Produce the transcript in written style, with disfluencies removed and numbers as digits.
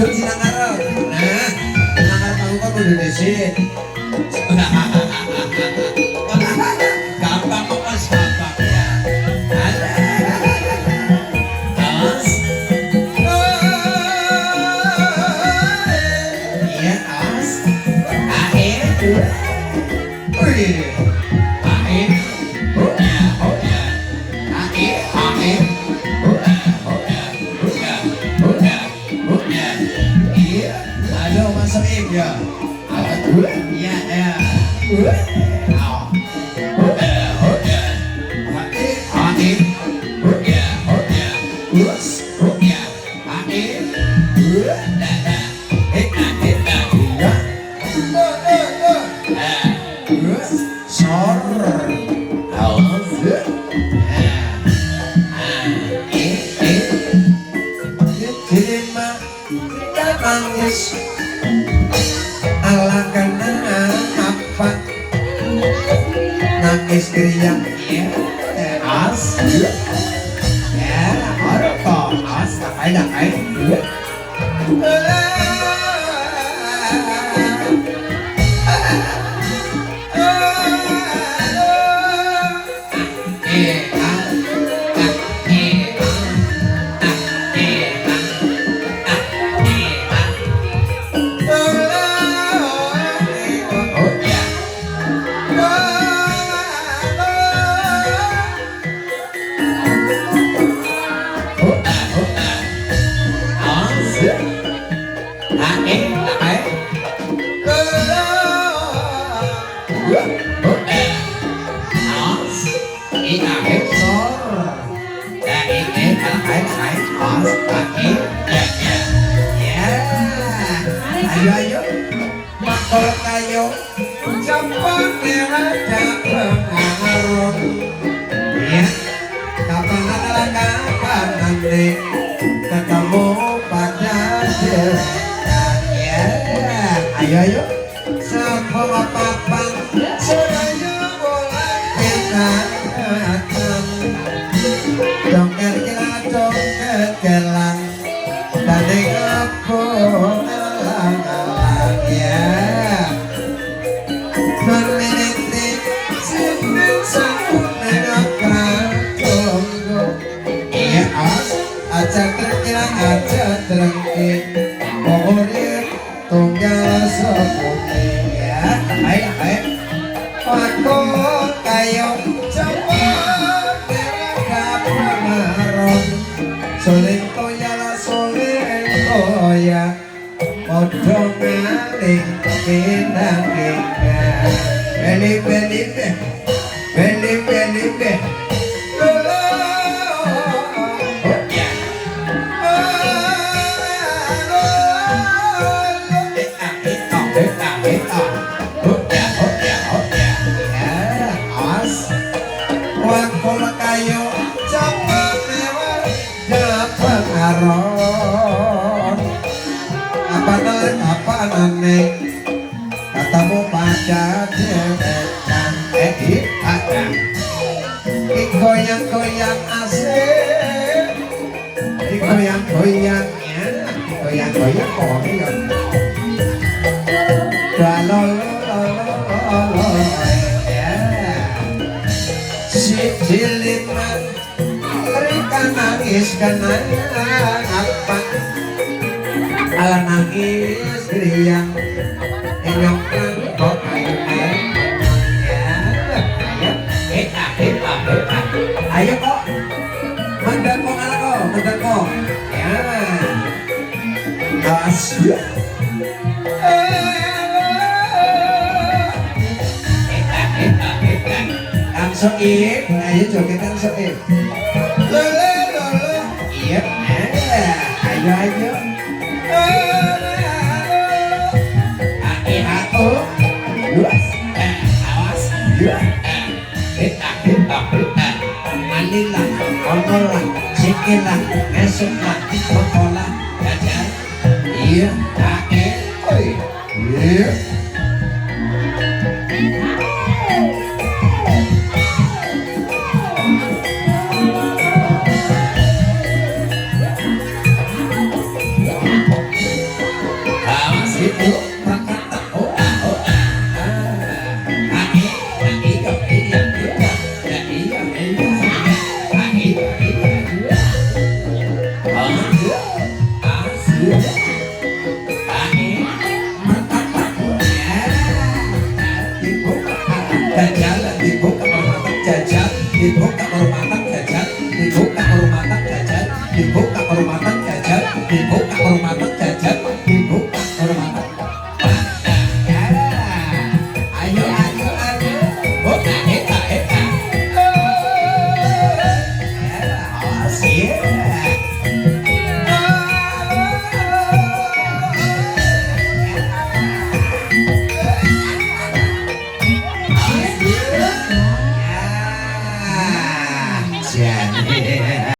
Langsung sinangarep. Nah, sinangarep aku kan udah desit. Gampang kok Mas, gampang ya. Terus, iya Mas. Air, wih, air, oh ya, air, iya. Halo Mas Soib ya. Iya ya. Nangis kriang ya as ya orang kok as ngapain ayo makol kayo cepat diraja pengaruh ya kapan adalah kapan nanti ketemu pada jalan ya ayo semua papan semuanya boleh kita akan dongker gelang dan ngepung alang-alang ya meneliti sineng sakun negara tunggu iya as aja terkilang aja terengkit pokoknya tunggal sepumi ya ayo aku kayo cepat dapat pengaruh soling koyala soling koya podo ngaling kinang kinang beli kayo cepat lewat dapat ngaron apa aneh katamu pada dewetan ada goyang-goyang asik goyang-goyangnya goyang-goyang pokoknya Jiliman mereka nangis karena apa ala nangis riang enyokkan kok ayo kok mendako ya asyik soib, ayo jogetan soib lele iya ayo aku luas awas manilah onolah sikilah esoklah mokolah jajan iya iya Jajal dibuka rumah makan jajal dibuka rumah makan jajal dibuka rumah makan jajal dibuka rumah makan jajal dibuka rumah makan